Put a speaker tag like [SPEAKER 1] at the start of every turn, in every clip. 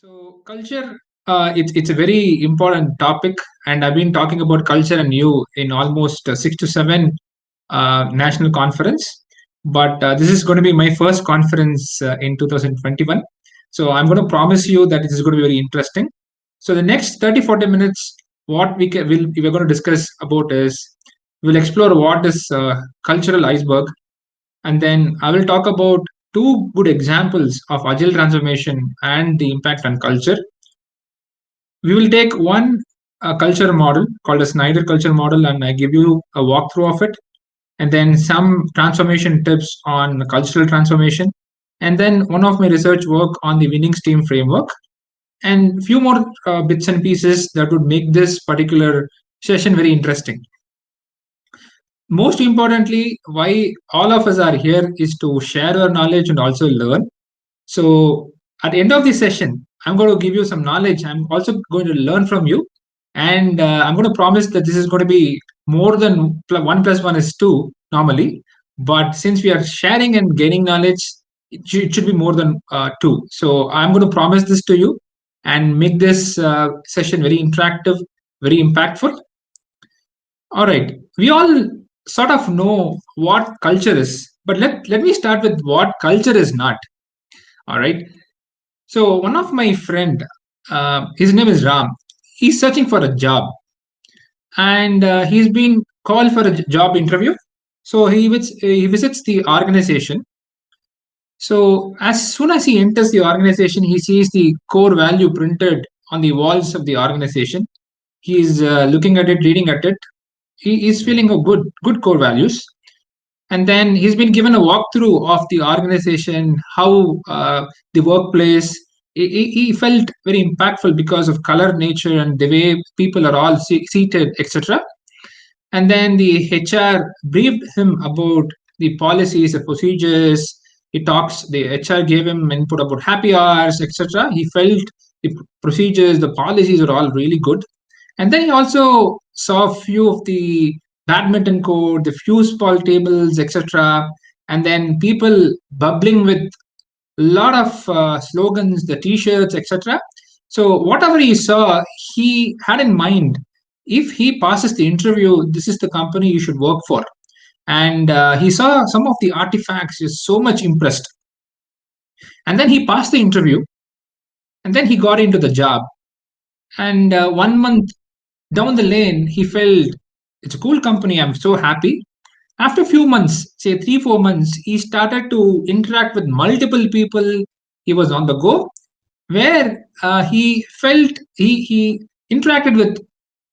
[SPEAKER 1] So culture, it's a very important topic, and I've been talking about culture and you in almost 6 to 7 national conference. But this is going to be my first conference in 2021. So I'm going to promise you that this is going to be very interesting. So the next 30 to 40 minutes, what we're going to discuss about is we'll explore what is cultural iceberg, and then I will talk about two good examples of agile transformation and the impact on culture. We will take one culture model called a Snyder culture model, and I give you a walkthrough of it, and then some transformation tips on cultural transformation, and then one of my research work on the winning team framework, and few more bits and pieces that would make this particular session very interesting. Most importantly, why all of us are here is to share our knowledge and also learn. So at the end of the session, I'm going to give you some knowledge. I'm also going to learn from you. And I'm going to promise that this is going to be more than 1 plus 1 is 2 normally. But since we are sharing and gaining knowledge, it should be more than 2. So I'm going to promise this to you and make this session very interactive, very impactful. All right. We all sort of know what culture is, but let me start with what culture is not. All right. So one of my friend, his name is Ram. He's searching for a job, and he's been called for a job interview. So he visits the organization. So as soon as he enters the organization, he sees the core value printed on the walls of the organization. He's looking at it, reading at it. He is feeling a good core values, and then he's been given a walkthrough of the organization, how the workplace. He felt very impactful because of color, nature, and the way people are all seated, etc. And then the HR briefed him about the policies, the procedures. He talks. The HR gave him input about happy hours, etc. He felt the procedures, the policies are all really good. And then he also saw a few of the badminton court, the fuse-ball tables, etc. And then people bubbling with a lot of slogans, the T-shirts, etc. So whatever he saw, he had in mind. If he passes the interview, this is the company you should work for. And he saw some of the artifacts. He was so much impressed. And then he passed the interview, and then he got into the job. And 1 month down the lane, he felt it's a cool company. I'm so happy. After a few months, say 3 4 months, he started to interact with multiple people. He was on the go, where he felt he interacted with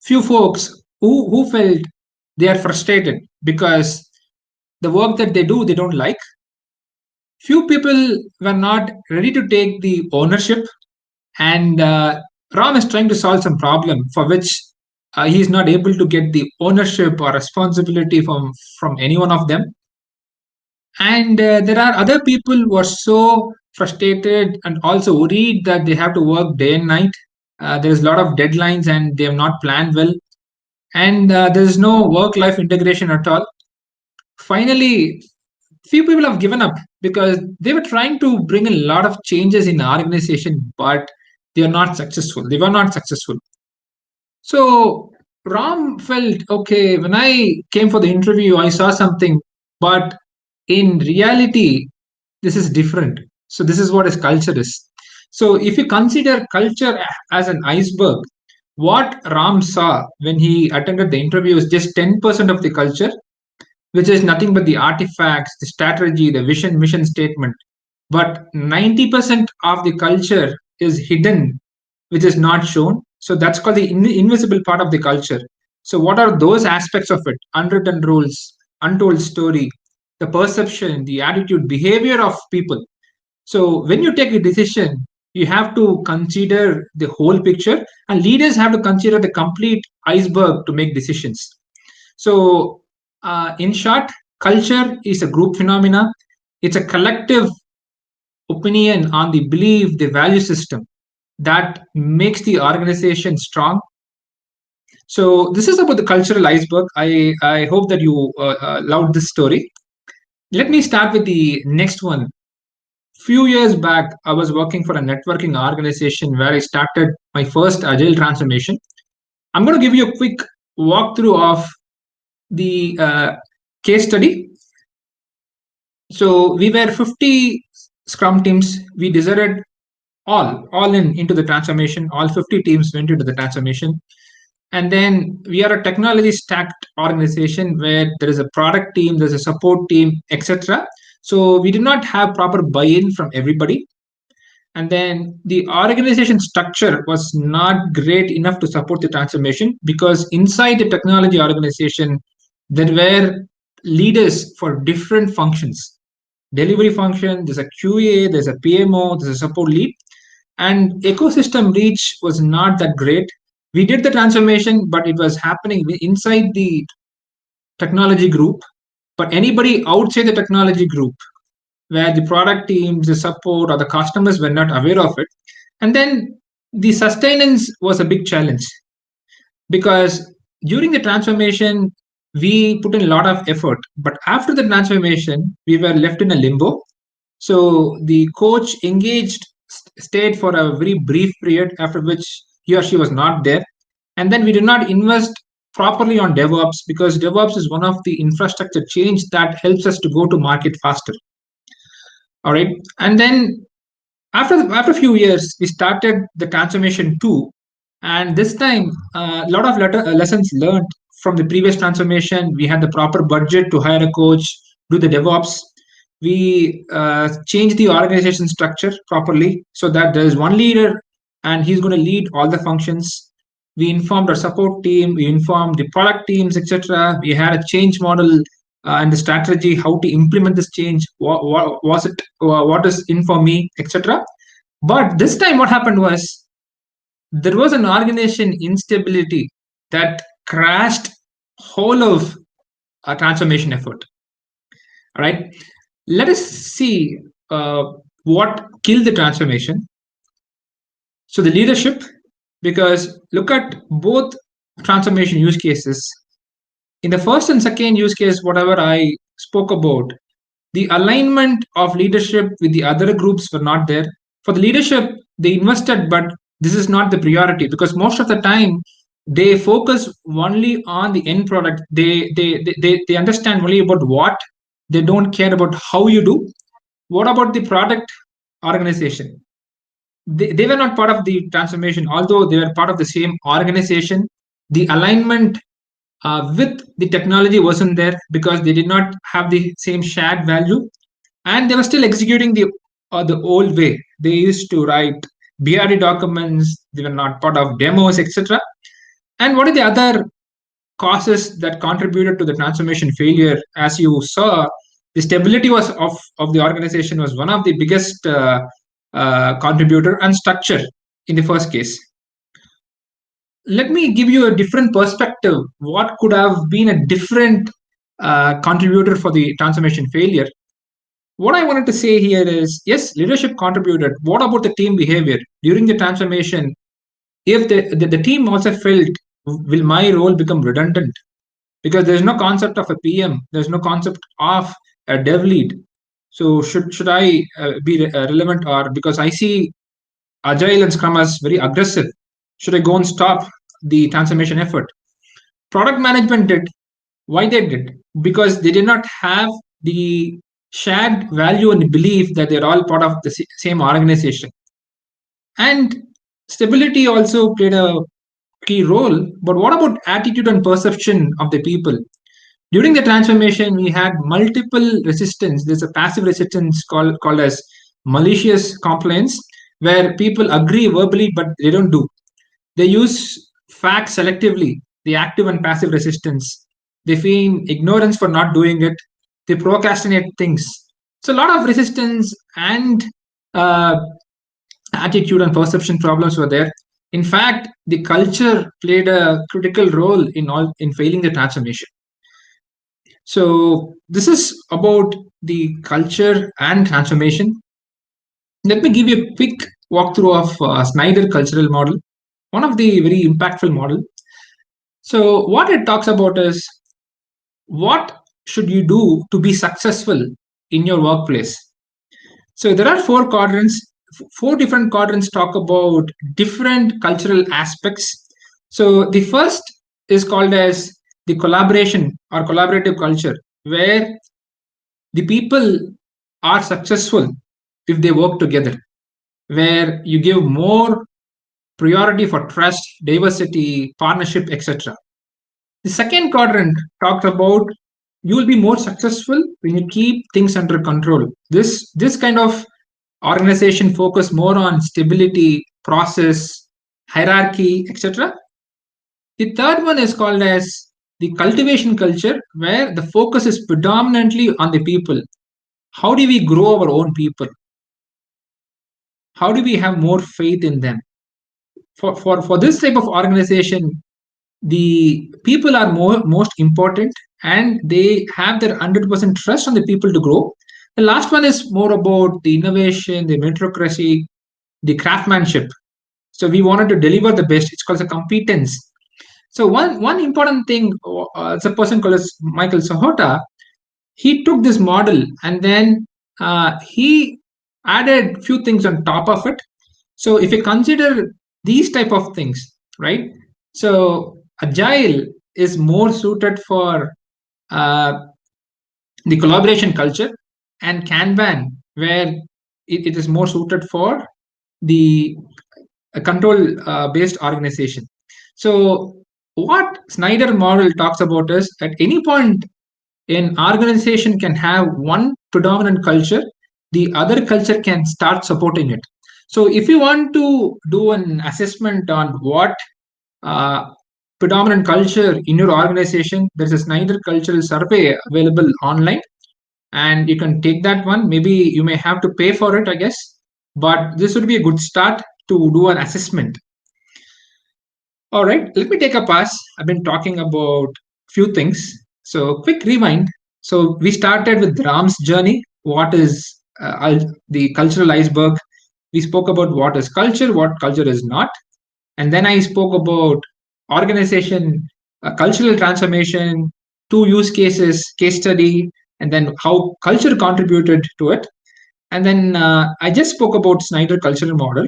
[SPEAKER 1] few folks who felt they are frustrated because the work that they do they don't like. Few people were not ready to take the ownership, and Ram is trying to solve some problem for which he is not able to get the ownership or responsibility from any one of them. And there are other people who are so frustrated and also worried that they have to work day and night. There is a lot of deadlines and they have not planned well, and there is no work-life integration at all. Finally, few people have given up because they were trying to bring a lot of changes in the organization, but they are not successful. They were not successful. So Ram felt okay when I came for the interview. I saw something, but in reality, this is different. So this is what his culture is. So if you consider culture as an iceberg, what Ram saw when he attended the interview is just 10% of the culture, which is nothing but the artifacts, the strategy, the vision, mission statement. But 90% of the culture is hidden, which is not shown. So that's called the invisible part of the culture. So what are those aspects of it? Unwritten rules, untold story, the perception, the attitude, behavior of people. So when you take a decision, you have to consider the whole picture, and leaders have to consider the complete iceberg to make decisions. So, in short, culture is a group phenomena. It's a collective opinion on the belief, the value system that makes the organization strong. So, this is about the cultural iceberg. I hope that you loved this story. Let me start with the next one. Few years back, I was working for a networking organization where I started my first agile transformation. I'm going to give you a quick walkthrough of the case study. So we were 50 Scrum teams. We decided all in into the transformation. All 50 teams went into the transformation. And then we are a technology stacked organization where there is a product team, there's a support team, etc. So we did not have proper buy-in from everybody. And then the organization structure was not great enough to support the transformation, because inside the technology organization there were leaders for different functions. Delivery function, there's a QA, there's a PMO, there's a support lead, and ecosystem reach was not that great. We did the transformation, but it was happening inside the technology group, but anybody outside the technology group, where the product teams, the support, or the customers were not aware of it. And then the sustenance was a big challenge, because during the transformation, we put in a lot of effort, but after the transformation, we were left in a limbo. So the coach engaged, stayed for a very brief period, after which he or she was not there. And then we did not invest properly on DevOps, because DevOps is one of the infrastructure change that helps us to go to market faster. All right. And then after a few years, we started the transformation two. And this time, a lot of lessons learned from the previous transformation. We had the proper budget to hire a coach, do the DevOps. We changed the organization structure properly so that there is one leader and he's going to lead all the functions. We informed our support team, we informed the product teams, etc. We had a change model and the strategy, how to implement this change. What was it? What is in for me, etc. But this time, what happened was there was an organization instability that crashed whole of a transformation effort. All right, let us see what killed the transformation. So the leadership, because look at both transformation use cases. In the first and second use case, whatever I spoke about, the alignment of leadership with the other groups were not there. For the leadership, they invested, but this is not the priority, because most of the time they focus only on the end product. They understand only about what, they don't care about how you do. What about the product organization? They were not part of the transformation, although they were part of the same organization. The alignment with the technology wasn't there, because they did not have the same shared value, and they were still executing the old way. They used to write BRD documents. They were not part of demos, etc. And what are the other causes that contributed to the transformation failure? As you saw, the stability was of the organization was one of the biggest contributor, and structure in the first case. Let me give you a different perspective. What could have been a different contributor for the transformation failure? What I wanted to say here is, yes, leadership contributed. What about the team behavior during the transformation? If the team also felt, will my role become redundant? Because there's no concept of a PM, there's no concept of a dev lead. So should I be relevant, or because I see Agile and Scrum as very aggressive, should I go and stop the transformation effort? Product management did. Why they did? Because they did not have the shared value and belief that they're all part of the same organization. And stability also played a key role. But what about attitude and perception of the people? During the transformation, we had multiple resistance. There's a passive resistance called as malicious compliance, where people agree verbally but they don't do. They use facts selectively, the active and passive resistance. They feign ignorance for not doing it. They procrastinate things. So a lot of resistance and uh, attitude and perception problems were there. In fact, the culture played a critical role in failing the transformation. So this is about the culture and transformation. Let me give you a quick walkthrough of Snyder cultural model, one of the very impactful model. So what it talks about is, what should you do to be successful in your workplace? So there are four quadrants. Four different quadrants talk about different cultural aspects. So the first is called as the collaboration or collaborative culture, where the people are successful if they work together, where you give more priority for trust, diversity, partnership, etc. The second quadrant talks about you will be more successful when you keep things under control. This kind of organization focus more on stability, process, hierarchy, etc. The third one is called as the cultivation culture, where the focus is predominantly on the people. How do we grow our own people? How do we have more faith in them? For this type of organization, the people are most important, and they have their 100% trust on the people to grow. The last one is more about the innovation, the meritocracy, the craftsmanship. So we wanted to deliver the best. It's called a competence. So one important thing, it's a person called as Michael Sahota. He took this model, and then he added few things on top of it. So if you consider these type of things, right? So agile is more suited for uh, the collaboration culture, and Kanban, where it is more suited for the control based organization. So what Snyder model talks about is at any point an organization can have one predominant culture, the other culture can start supporting it. So if you want to do an assessment on what uh, predominant culture in your organization, there's a Snyder cultural survey available online, and you can take that one. Maybe you may have to pay for it, I guess, but this would be a good start to do an assessment. All right, let me take a pass. I've been talking about few things. So, quick rewind. So, we started with Ram's journey. What is the cultural iceberg? We spoke about what is culture, what culture is not. And then I spoke about organization, cultural transformation, two use cases, case study, and then how culture contributed to it. And then I just spoke about Snyder cultural model.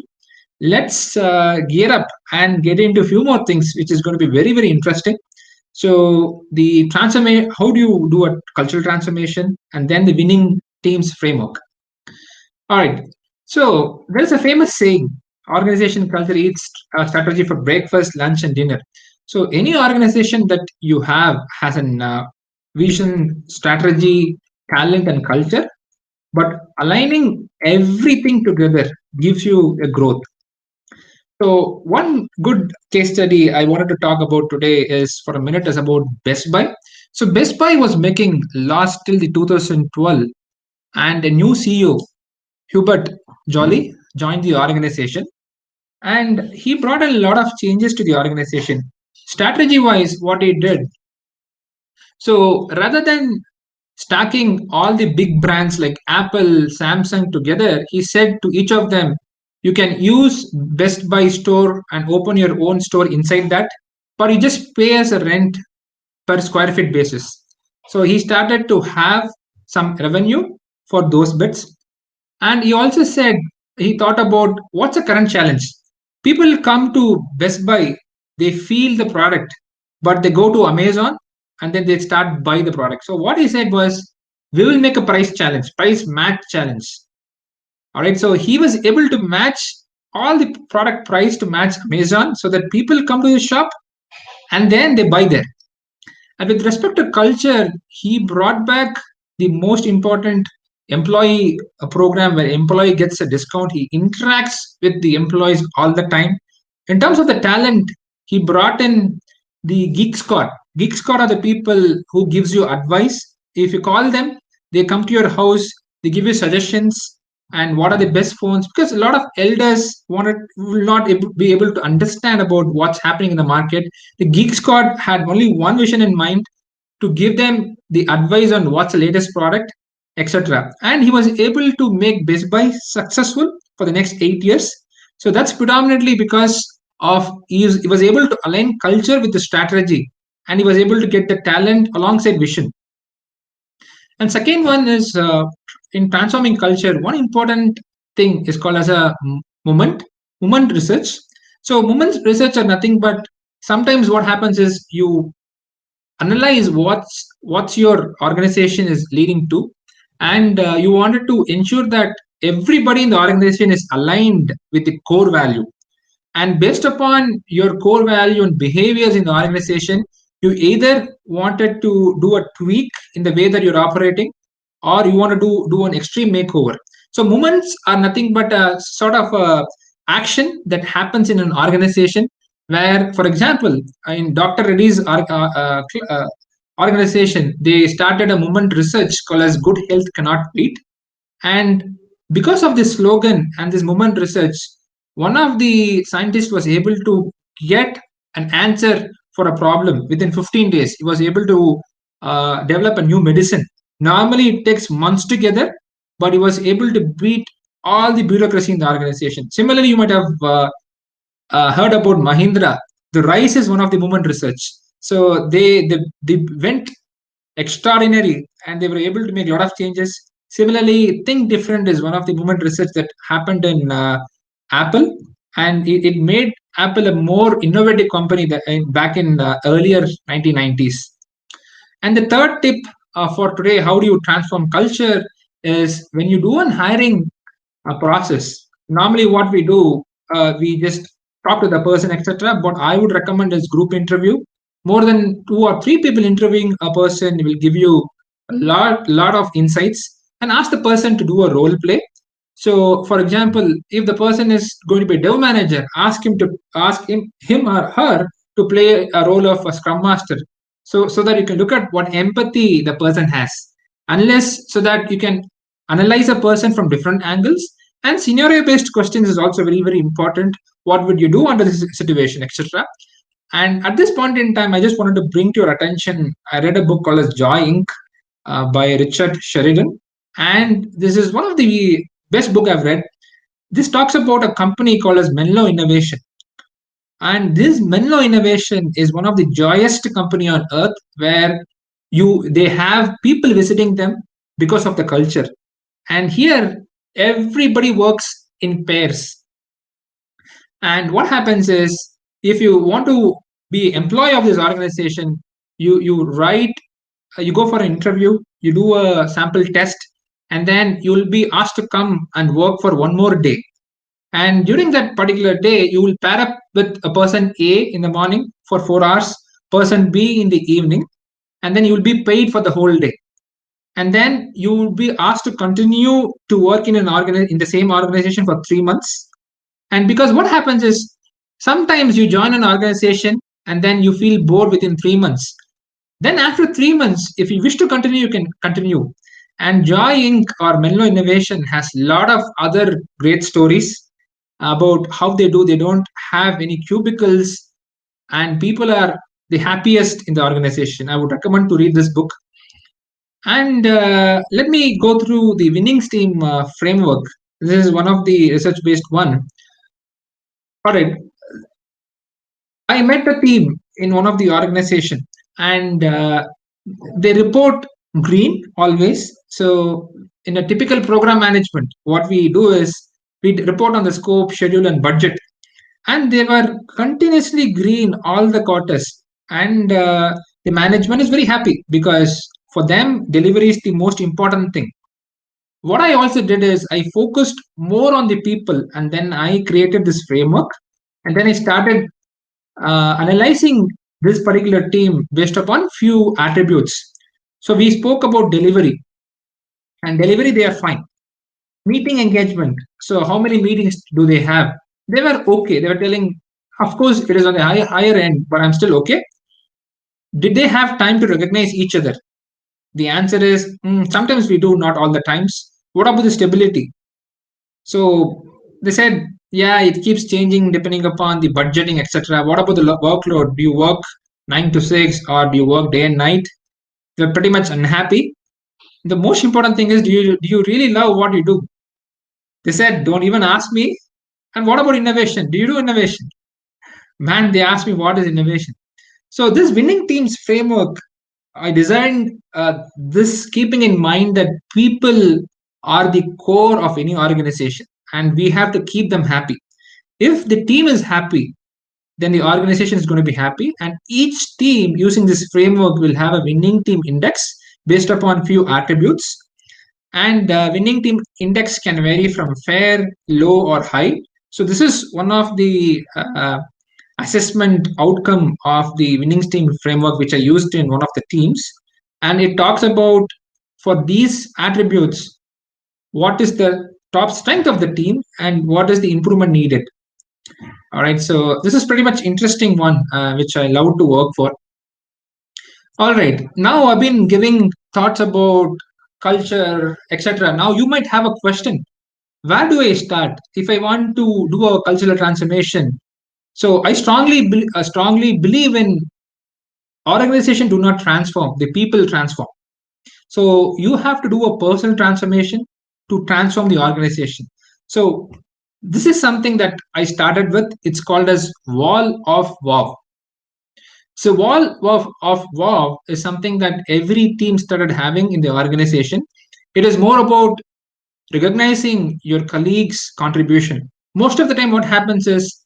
[SPEAKER 1] Let's gear up and get into a few more things, which is going to be very, very interesting. So the transformation, how do you do a cultural transformation, and then the winning teams framework. All right. So there's a famous saying: organization culture eats a strategy for breakfast, lunch, and dinner. So any organization that you have has an vision, strategy, talent, and culture. But aligning everything together gives you a growth. So one good case study I wanted to talk about today is for a minute is about Best Buy. So Best Buy was making loss till the 2012, and a new CEO, Hubert Jolly, joined the organization, and he brought a lot of changes to the organization. Strategy wise, what he did, so rather than stacking all the big brands like Apple, Samsung together, he said to each of them, you can use Best Buy store and open your own store inside that, but you just pay as a rent per square feet basis. So he started to have some revenue for those bits. And he also said he thought about what's the current challenge. People come to Best Buy, they feel the product, but they go to Amazon and then they start buy the product. So what he said was, we will make a price challenge, price match challenge. All right. So he was able to match all the product price to match Amazon so that people come to the shop and then they buy there. And with respect to culture, he brought back the most important employee program where employee gets a discount. He interacts with the employees all the time. In terms of the talent, he brought in the Geek Squad. Geek Squad are the people who gives you advice. If you call them, they come to your house, they give you suggestions and what are the best phones, because a lot of elders will not be able to understand about what's happening in the market. The Geek Squad had only one vision in mind, to give them the advice on what's the latest product, etc. And he was able to make Best Buy successful for the next 8 years. So that's predominantly because of he was able to align culture with the strategy, and he was able to get the talent alongside vision. And second one is in transforming culture, one important thing is called as a moment research. So moment research are nothing but sometimes what happens is you analyze what's your organization is leading to, and you wanted to ensure that everybody in the organization is aligned with the core value, and based upon your core value and behaviors in the organization, you either wanted to do a tweak in the way that you're operating, or you want to do an extreme makeover. So movements are nothing but a sort of action that happens in an organization, where, for example, in Dr. Reddy's organization, they started a movement research called as Good Health Cannot Wait. And because of this slogan and this movement research, one of the scientists was able to get an answer for a problem within 15 days. He was able to develop a new medicine. Normally, it takes months together, but he was able to beat all the bureaucracy in the organization. Similarly, you might have heard about Mahindra. The rice is one of the movement research. So they went extraordinary and they were able to make a lot of changes. Similarly, Think Different is one of the movement research that happened in Apple, and it made Apple a more innovative company that back in earlier 1990s. And the third tip for today, how do you transform culture, is when you do an hiring process. Normally, what we do, we just talk to the person, etc. But I would recommend is group interview. More than 2 or 3 people interviewing a person will give you a lot of insights, and ask the person to do a role play. So, for example, if the person is going to be a dev manager, ask him or her to play a role of a scrum master, so that you can look at what empathy the person has, unless so that you can analyze a person from different angles. And scenario based questions is also very important. What would you do under this situation, etc. And at this point in time, I just wanted to bring to your attention, I read a book called as Joy Inc. By Richard Sheridan, and this is one of the best book I've read. This talks about a company called as Menlo Innovation, and this Menlo Innovation is one of the joyous company on earth, where they have people visiting them because of the culture. And here everybody works in pairs. And what happens is, if you want to be employee of this organization, you write, you go for an interview, you do a sample test, and then you'll be asked to come and work for one more day. And during that particular day, you will pair up with a person A in the morning for 4 hours, person B in the evening, and then you will be paid for the whole day. And then you will be asked to continue to work in in the same organization for 3 months. And because what happens is, sometimes you join an organization and then you feel bored within 3 months. Then after 3 months, if you wish to continue, you can continue. And Joy Inc. or Menlo Innovation has a lot of other great stories about how they do. They don't have any cubicles, and people are the happiest in the organization. I would recommend to read this book. And let me go through the winning team framework. This is one of the research-based one. All right, I met a team in one of the organization, and they report green always. So in a typical program management, what we do is we report on the scope, schedule, and budget, and they were continuously green all the quarters. And the management is very happy, because for them delivery is the most important thing. What I also did is I focused more on the people, and then I created this framework, and then I started analyzing this particular team based upon few attributes. So we spoke about delivery, and delivery they are fine. Meeting engagement, so how many meetings do they have? They were okay. They were telling, of course it is on the higher end, but I'm still okay. Did they have time to recognize each other? The answer is sometimes we do, not all the times. What about the stability? So they said, yeah, it keeps changing depending upon the budgeting, etc. What about the workload? Do you work 9 to 6, or do you work day and night? They're pretty much unhappy. The most important thing is, do you really love what you do? They said, don't even ask me. And what about innovation? Do you do innovation? Man, they asked me what is innovation. So this winning teams framework I designed this keeping in mind that people are the core of any organization and we have to keep them happy. If the team is happy, then the organization is going to be happy. And each team using this framework will have a winning team index based upon few attributes. And winning team index can vary from fair, low, or high. So this is one of the assessment outcome of the winning team framework, which I used in one of the teams. And it talks about for these attributes, what is the top strength of the team and what is the improvement needed. All right, so this is pretty much interesting one, which I love to work for. All right, now I've been giving thoughts about culture, etc. Now you might have a question. Where do I start if I want to do a cultural transformation? So I strongly believe in organization do not transform, the people transform. So you have to do a personal transformation to transform the organization. So this is something that I started with. It's called as wall of wow. So of wow is something that every team started having in the organization. It is more about recognizing your colleagues' contribution. Most of the time, what happens is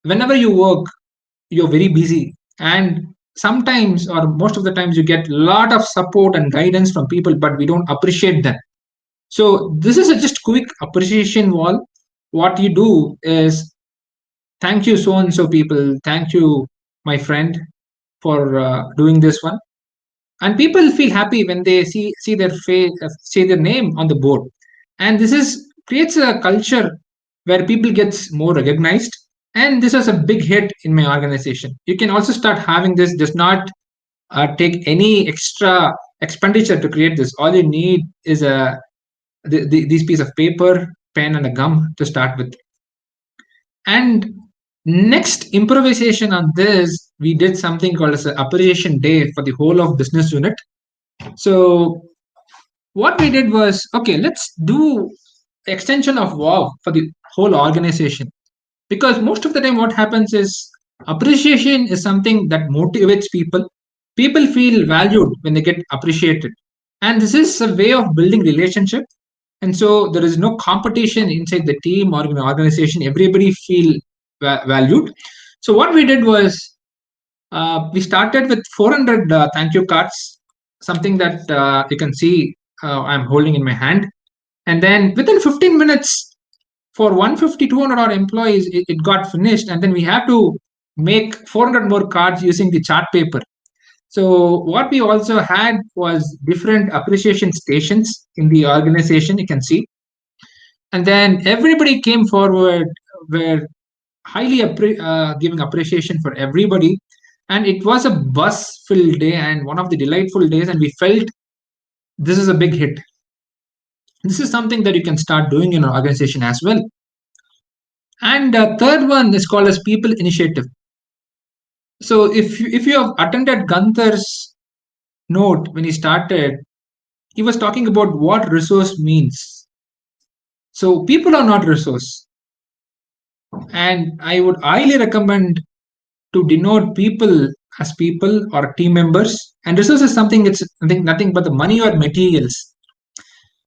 [SPEAKER 1] whenever you work, you're very busy, and sometimes or most of the times you get a lot of support and guidance from people, but we don't appreciate them. So this is a just quick appreciation wall. What you do is thank you so and so people, thank you my friend for doing this one, and people feel happy when they see their face, see their name on the board. And this is creates a culture where people gets more recognized. And this was a big hit in my organization. You can also start having this. Does not take any extra expenditure to create this. All you need is these piece of paper, pen, and a gum to start with. And next improvisation on this, we did something called as an appreciation day for the whole of business unit. So what we did was, okay, let's do extension of wow for the whole organization. Because most of the time what happens is appreciation is something that motivates people. People feel valued when they get appreciated. And this is a way of building relationship. And so there is no competition inside the team or in the organization. Everybody feel valued. So what we did was we started with 400 thank you cards, something that you can see I'm holding in my hand. And then within 15 minutes, for 150, 200 odd employees, it got finished. And then we have to make 400 more cards using the chart paper. So what we also had was different appreciation stations in the organization, you can see. And then everybody came forward, were highly giving appreciation for everybody. And it was a buzz filled day and one of the delightful days. And we felt this is a big hit. This is something that you can start doing in an organization as well. And third one is called as people initiative. So if you have attended Gunther's note when he started, he was talking about what resource means. So people are not resource. And I would highly recommend to denote people as people or team members. And resource is something it's I think nothing but the money or materials.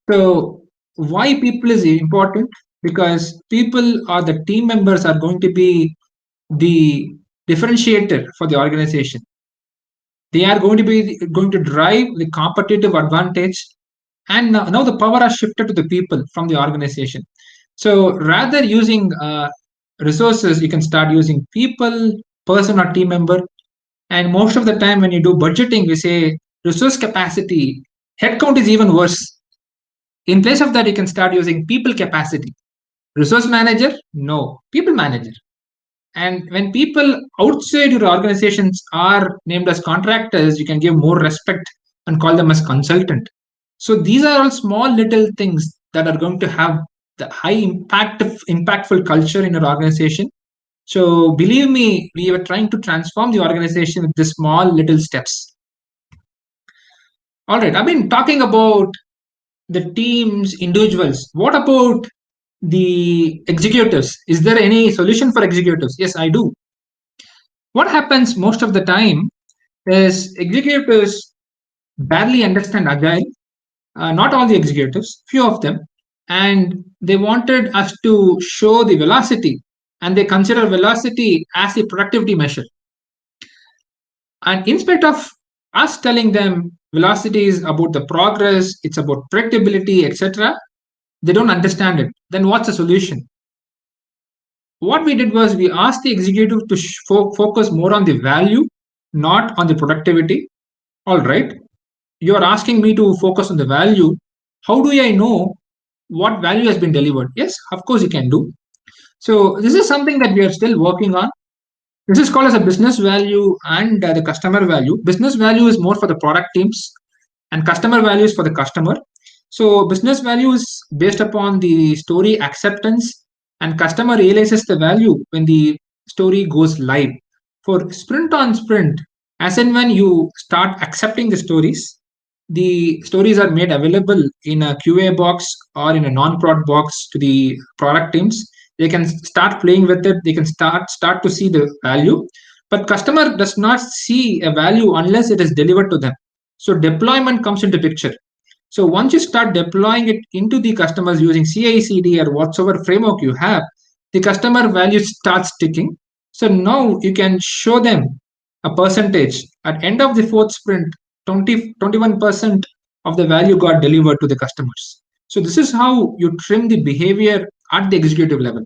[SPEAKER 1] So why people is important? Because people or the team members are going to be the differentiator for the organization. They are going to drive the competitive advantage. And now the power has shifted to the people from the organization. So rather using resources, you can start using people, person or team member. And most of the time when you do budgeting, we say resource capacity. Headcount is even worse. In place of that, you can start using people capacity. Resource manager? No, people manager. And when people outside your organizations are named as contractors, you can give more respect and call them as consultant. So these are all small little things that are going to have the high impactful culture in your organization. So believe me, we were trying to transform the organization with these small little steps. All right, I've been talking about the teams, individuals. What about the executives? Is there any solution for executives? Yes, I do. What happens most of the time is executives barely understand agile, not all the executives, few of them, and they wanted us to show the velocity, and they consider velocity as a productivity measure. And in spite of us telling them velocity is about the progress, it's about predictability, etc., they don't understand it. Then what's the solution? What we did was we asked the executive to focus more on the value, not on the productivity. All right, you're asking me to focus on the value. How do I know what value has been delivered? Yes, of course you can do. So this is something that we are still working on. This is called as a business value and the customer value. Business value is more for the product teams, and customer value is for the customer. So business value is based upon the story acceptance, and customer realizes the value when the story goes live. For sprint on sprint, as and when you start accepting the stories are made available in a QA box or in a non-prod box to the product teams. They can start playing with it. They can start to see the value, but customer does not see a value unless it is delivered to them. So deployment comes into picture. So once you start deploying it into the customers using CI/CD or whatsoever framework you have, the customer value starts ticking. So now you can show them a percentage. At end of the fourth sprint, 21% of the value got delivered to the customers. So this is how you trim the behavior at the executive level.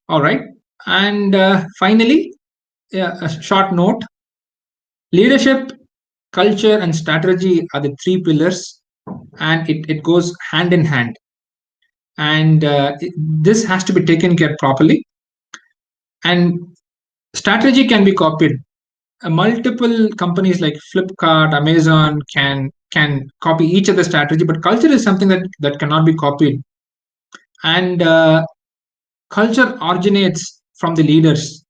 [SPEAKER 1] All right. And finally, yeah, a short note: leadership, culture, and strategy are the three pillars, and it goes hand in hand. And this has to be taken care properly. And strategy can be copied. Multiple companies like Flipkart, Amazon can copy each other strategy, but culture is something that cannot be copied. And culture originates from the leaders,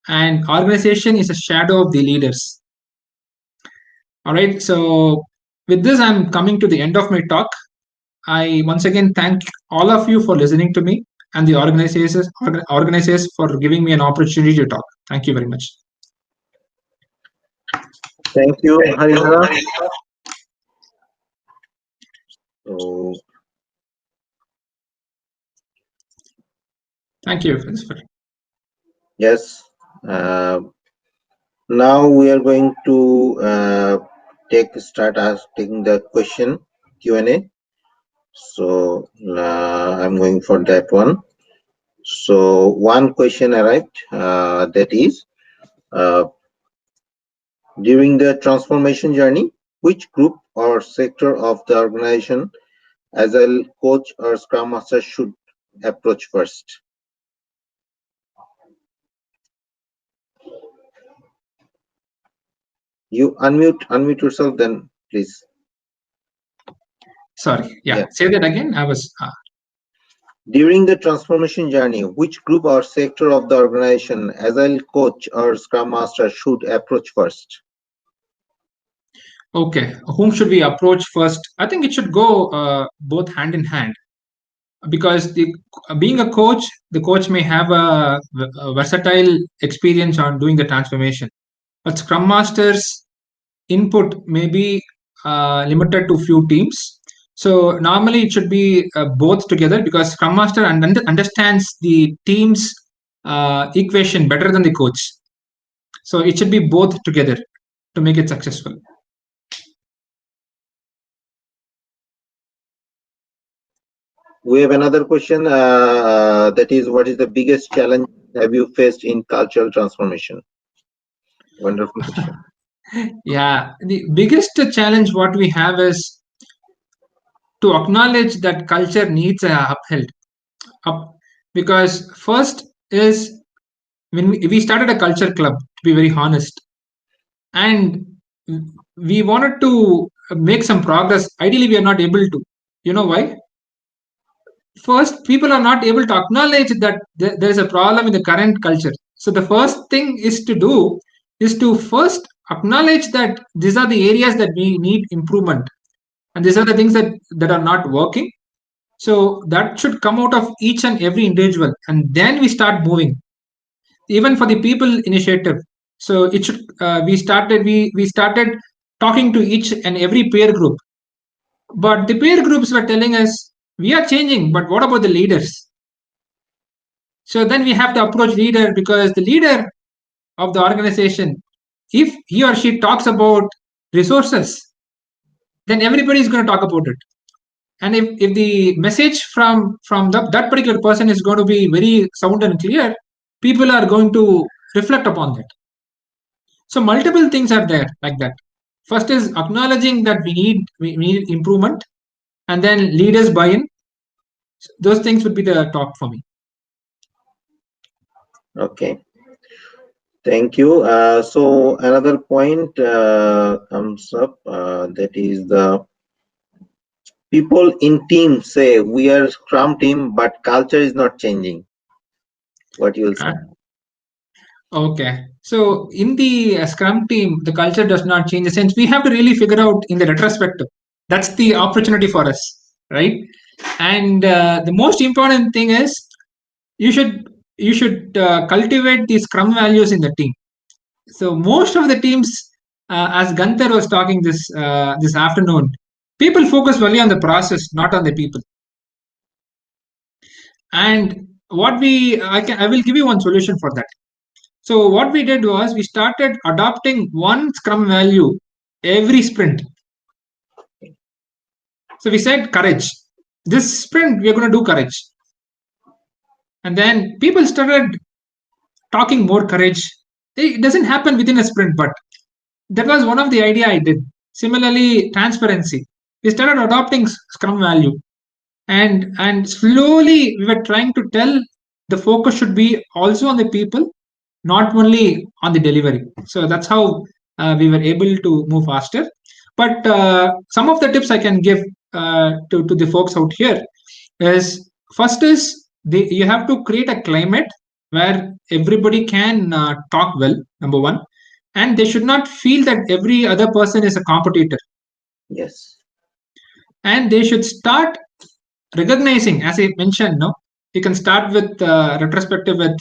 [SPEAKER 1] and organization is a shadow of the leaders. All right. So with this, I'm coming to the end of my talk. I once again thank all of you for listening to me and the organizers for giving me an opportunity to talk. Thank you very much.
[SPEAKER 2] Thank you, Harindra. So,
[SPEAKER 1] Thank you.
[SPEAKER 2] yes. Now we are going to start taking the question Q&A. So I'm going for that one. So one question arrived, that is, during the transformation journey, which group or sector of the organization as a coach or scrum master should approach first? You unmute yourself then, please.
[SPEAKER 1] Sorry. Yeah. Say that again. I was.
[SPEAKER 2] During the transformation journey, which group or sector of the organization, agile coach or scrum master, should approach first?
[SPEAKER 1] Okay. Whom should we approach first? I think it should go both hand in hand, because being a coach, the coach may have a versatile experience on doing the transformation, but scrum masters input may be limited to few teams. So normally it should be both together, because scrum master understands the team's equation better than the coach. So it should be both together to make it successful.
[SPEAKER 2] We have another question, that is, what is the biggest challenge have you faced in cultural transformation? Wonderful question.
[SPEAKER 1] Yeah, the biggest challenge what we have is to acknowledge that culture needs upheld up, because first is when we started a culture club, to be very honest, and we wanted to make some progress. Ideally we are not able to. You know why? First, people are not able to acknowledge that there is a problem in the current culture. So the first thing is to do is to first acknowledge that these are the areas that we need improvement, and these are the things that are not working. So that should come out of each and every individual, and then we start moving. Even for the people initiative, so it should we started talking to each and every peer group. But the peer groups were telling us, we are changing, but what about the leaders? So then we have to approach leader, because the leader of the organization, if he or she talks about resources, then everybody is going to talk about it. And if the message from that particular person is going to be very sound and clear, people are going to reflect upon that. So multiple things are there like that. First is acknowledging that we need improvement, and then leaders buy-in. Those things would be the top for me.
[SPEAKER 2] Okay, thank you. So another point comes up, that is the people in team say we are Scrum team, but culture is not changing. What you will say?
[SPEAKER 1] Okay. So in the Scrum team, the culture does not change. In the sense, we have to really figure out in the retrospective. That's the opportunity for us, right? And the most important thing is you should cultivate the Scrum values in the team. So most of the teams, as Gunther was talking this afternoon, people focus only on the process, not on the people. And I will give you one solution for that. So what we did was we started adopting one Scrum value every sprint. So we said courage. This sprint we are going to do courage, and then people started talking more courage. It doesn't happen within a sprint, but that was one of the idea I did. Similarly, transparency. We started adopting Scrum value, and slowly we were trying to tell the focus should be also on the people, not only on the delivery. So that's how we were able to move faster. But some of the tips I can give to the folks out here is, first is you have to create a climate where everybody can talk well, number one, and they should not feel that every other person is a competitor.
[SPEAKER 2] Yes.
[SPEAKER 1] And they should start recognizing, as I mentioned, no, you can start with retrospective with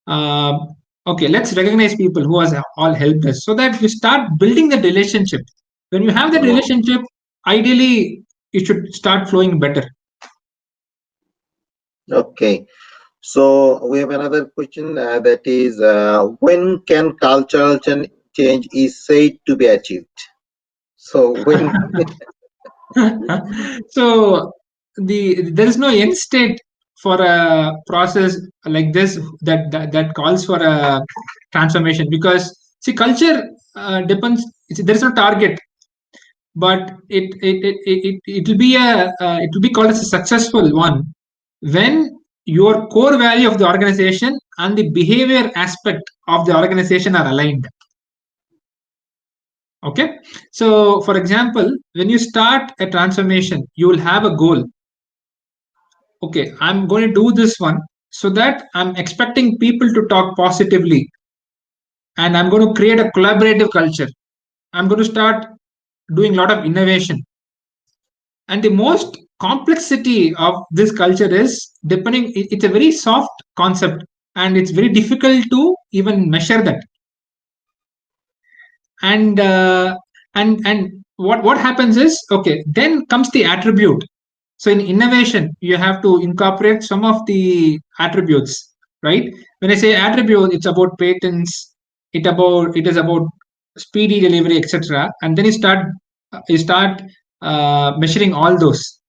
[SPEAKER 1] uh, okay, let's recognize people who has all helped us, so that we start building that relationship. When you have that relationship, ideally it should start flowing better.
[SPEAKER 2] Okay. So we have another question, that is, when can cultural change is said to be achieved? So when?
[SPEAKER 1] So there is no end state for a process like this that calls for a transformation, because see, culture depends. There is no target, but it will be it will be called as a successful one when your core value of the organization and the behavior aspect of the organization are aligned. Okay, so for example, when you start a transformation, you will have a goal. Okay, I'm going to do this one so that I'm expecting people to talk positively, and I'm going to create a collaborative culture. I'm going to start doing a lot of innovation. And the most complexity of this culture is depending, it's a very soft concept, and it's very difficult to even measure that. And what happens is, okay, then comes the attribute. So in innovation, you have to incorporate some of the attributes, right? When I say attribute, it's about patents, it is about speedy delivery, etc. And then you start measuring all those.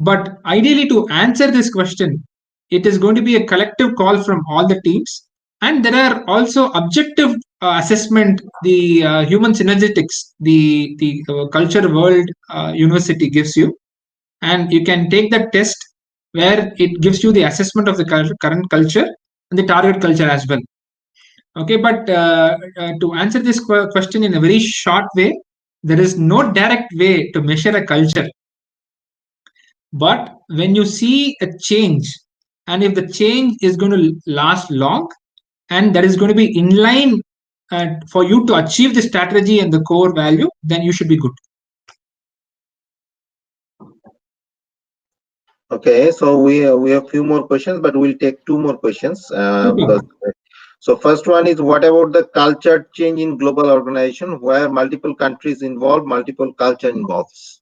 [SPEAKER 1] But ideally, to answer this question, it is going to be a collective call from all the teams. And there are also objective assessment, the human synergetics, the Culture World University gives you. And you can take that test where it gives you the assessment of the current culture and the target culture as well. Okay, but to answer this question in a very short way, there is no direct way to measure a culture. But when you see a change, and if the change is going to last long, and that is going to be in line for you to achieve the strategy and the core value, then you should be good.
[SPEAKER 2] Okay, so we have few more questions, but we'll take two more questions,
[SPEAKER 1] Okay.
[SPEAKER 2] because So first one is, what about the culture change in global organization where multiple countries involved, multiple culture involves?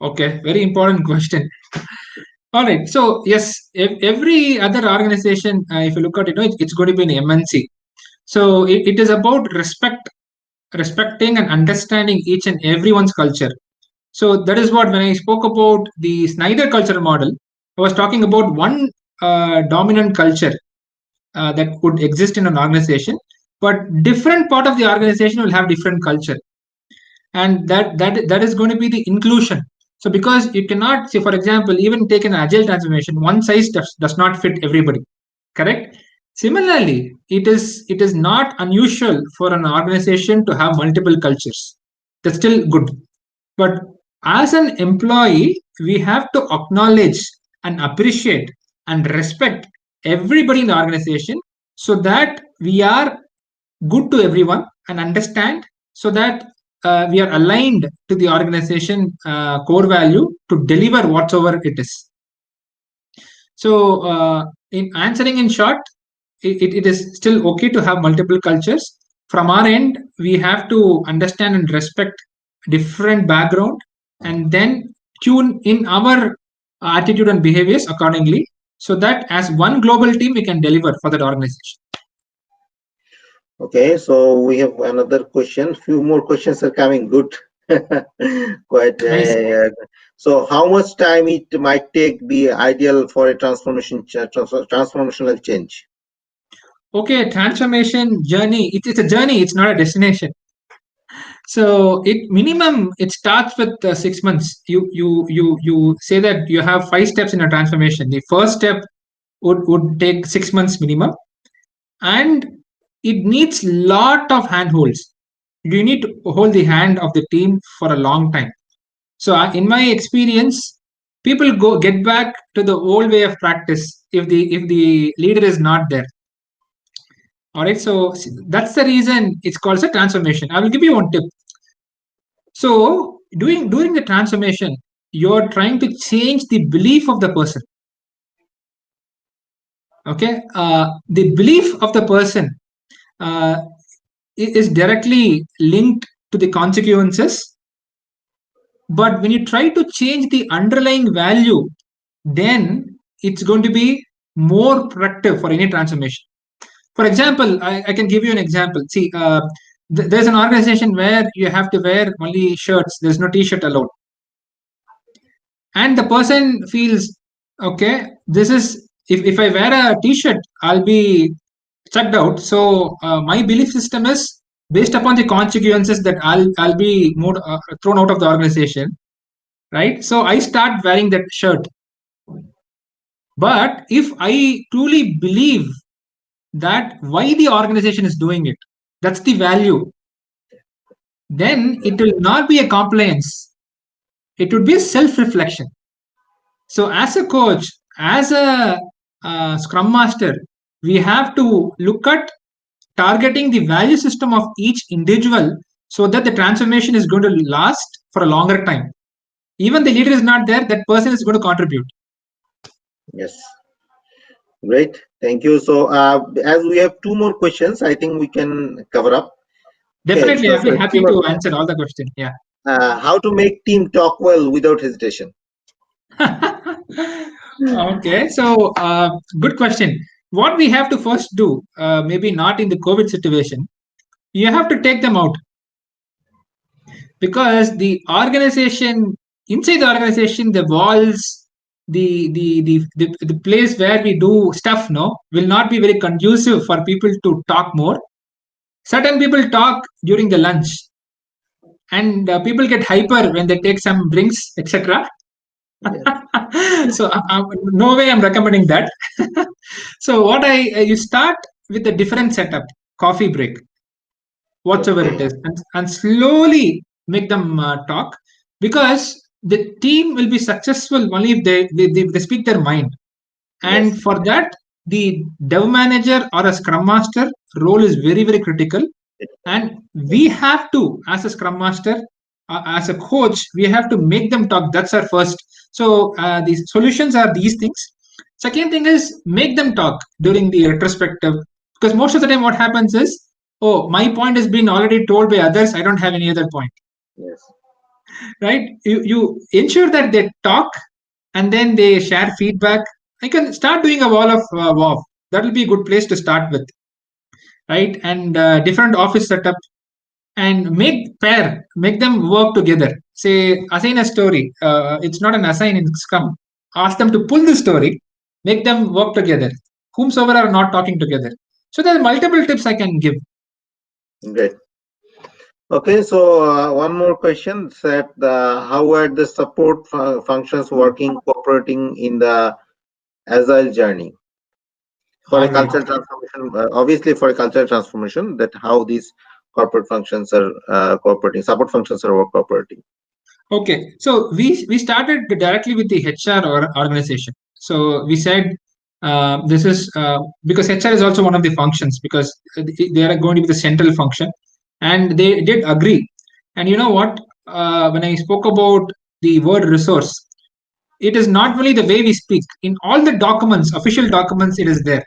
[SPEAKER 1] Okay, very important question. All right. So yes, every other organization, if you look at it, it's going to be an MNC. So it is about respecting and understanding each and everyone's culture. So that is what, when I spoke about the Snyder culture model, I was talking about one dominant culture that would exist in an organization, but different part of the organization will have different culture, and that is going to be the inclusion. So because you cannot say, for example, even take an agile transformation, one size does not fit everybody, correct? Similarly, it is not unusual for an organization to have multiple cultures. That's still good. But as an employee, we have to acknowledge and appreciate and respect everybody in the organization, so that we are good to everyone and understand, so that we are aligned to the organization core value to deliver whatsoever it is. So, in answering in short, it is still okay to have multiple cultures. From our end, we have to understand and respect different background, and then tune in our attitude and behaviors accordingly, so that as one global team we can deliver for that organization.
[SPEAKER 2] Okay, so we have another question. Few more questions are coming. Good. Quite.
[SPEAKER 1] Nice.
[SPEAKER 2] So, how much time it might take be ideal for a transformational change?
[SPEAKER 1] Okay, transformation journey. It's a journey. It's not a destination. So it minimum it starts with 6 months. You say that you have 5 steps in a transformation. The first step would take 6 months minimum, and it needs lot of handholds. You need to hold the hand of the team for a long time. So in my experience, people get back to the old way of practice if the leader is not there. All right, so that's the reason it's called a transformation. I will give you one tip. So during the transformation, you're trying to change the belief of the person. Okay, the belief of the person uh, is directly linked to the consequences. But when you try to change the underlying value, then it's going to be more productive for any transformation. For example, I can give you an example. See, there's an organization where you have to wear only shirts. There's no T-shirt allowed, and the person feels, okay, this is, if I wear a T-shirt, I'll be chucked out. So my belief system is based upon the consequences that I'll be thrown out of the organization, right? So I start wearing that shirt. But if I truly believe that why the organization is doing it, that's the value, then it will not be a compliance, it would be a self-reflection. So as a coach, as a scrum master, we have to look at targeting the value system of each individual, so that the transformation is going to last for a longer time. Even the leader is not there, that person is going to contribute.
[SPEAKER 2] Yes. Great. Thank you. So, as we have 2 more questions, I think we can cover up.
[SPEAKER 1] Definitely,
[SPEAKER 2] Okay,
[SPEAKER 1] I'll be happy to answer all the questions. Yeah.
[SPEAKER 2] How to make team talk well without hesitation?
[SPEAKER 1] Okay, so good question. What we have to first do, maybe not in the COVID situation, you have to take them out, because the organization, inside the organization, the walls, the place where we do stuff, no, will not be very conducive for people to talk more. Certain people talk during the lunch, and people get hyper when they take some drinks, etc. So no way I'm recommending that. So what you start with a different setup, coffee break, whatsoever it is, and slowly make them talk, because the team will be successful only if they speak their mind. And
[SPEAKER 2] Yes.
[SPEAKER 1] for that, the dev manager or a scrum master role is very, very critical. And we have to, as a scrum master, as a coach, we have to make them talk. That's our first. So the solutions are these things. Second thing is make them talk during the retrospective, Because most of the time what happens is, oh, my point has been already told by others, I don't have any other point.
[SPEAKER 2] Yes.
[SPEAKER 1] Right? You ensure that they talk and then they share feedback. I can start doing a wall of wow. That will be a good place to start with, right? And different office setup, and make them work together. Say assign a story. It's not an assign in Scrum. Ask them to pull the story, make them work together. Whomsoever are not talking together. So there are multiple tips I can give.
[SPEAKER 2] Great. Okay, so one more question: that how are the support functions working, cooperating in the agile journey for a
[SPEAKER 1] All right.
[SPEAKER 2] cultural transformation? Obviously, for a cultural transformation, that how these corporate functions are cooperating, support functions are cooperating.
[SPEAKER 1] Okay, so we started directly with the HR organization. So we said this is because HR is also one of the functions, because they are going to be the central function, and they did agree. And you know what? When I spoke about the word resource, it is not only the way we speak. In all the documents, official documents, it is there.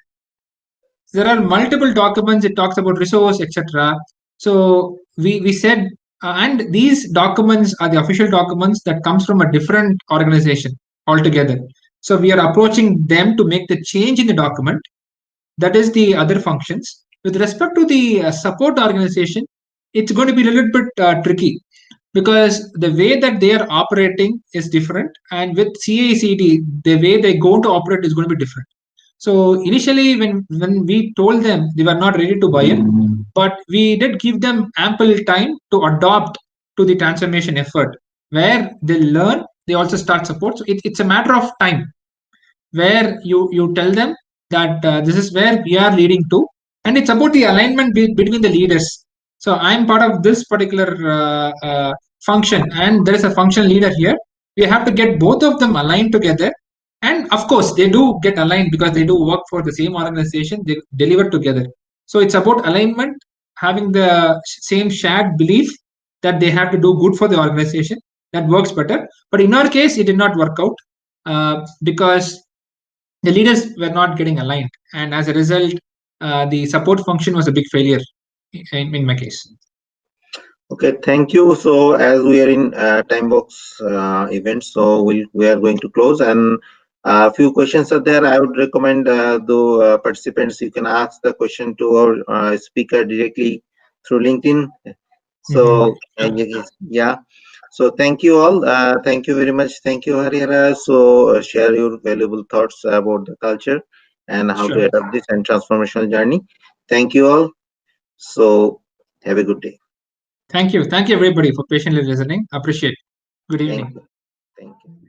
[SPEAKER 1] There are multiple documents. It talks about resource, etc. So we said, and these documents are the official documents that comes from a different organization altogether. So we are approaching them to make the change in the document. That is the other functions. With respect to the support organization, it's going to be a little bit tricky, because the way that they are operating is different, and with CI/CD, the way they go to operate is going to be different. So initially, when we told them, they were not ready to buy in, but we did give them ample time to adopt to the transformation effort, where they learn, they also start support. So it's a matter of time, where you tell them that this is where we are leading to, and it's about the alignment between the leaders. So I'm part of this particular function, and there is a function leader here. We have to get both of them aligned together, and of course they do get aligned because they do work for the same organization. They deliver together. So it's about alignment, having the same shared belief that they have to do good for the organization. That works better. But in our case, it did not work out because the leaders were not getting aligned, and as a result, the support function was a big failure in my case.
[SPEAKER 2] Okay, thank you. So as we are in time box event, so we are going to close, and a few questions are there. I would recommend the participants, you can ask the question to our speaker directly through LinkedIn. So yeah, so thank you all. Thank you very much. Thank you, Harihara. So share your valuable thoughts about the culture and how to
[SPEAKER 1] Sure.
[SPEAKER 2] adapt this and transformational journey. Thank you all. So have a good day.
[SPEAKER 1] Thank you everybody for patiently listening. Appreciate. Good evening.
[SPEAKER 2] Thank you. Thank you.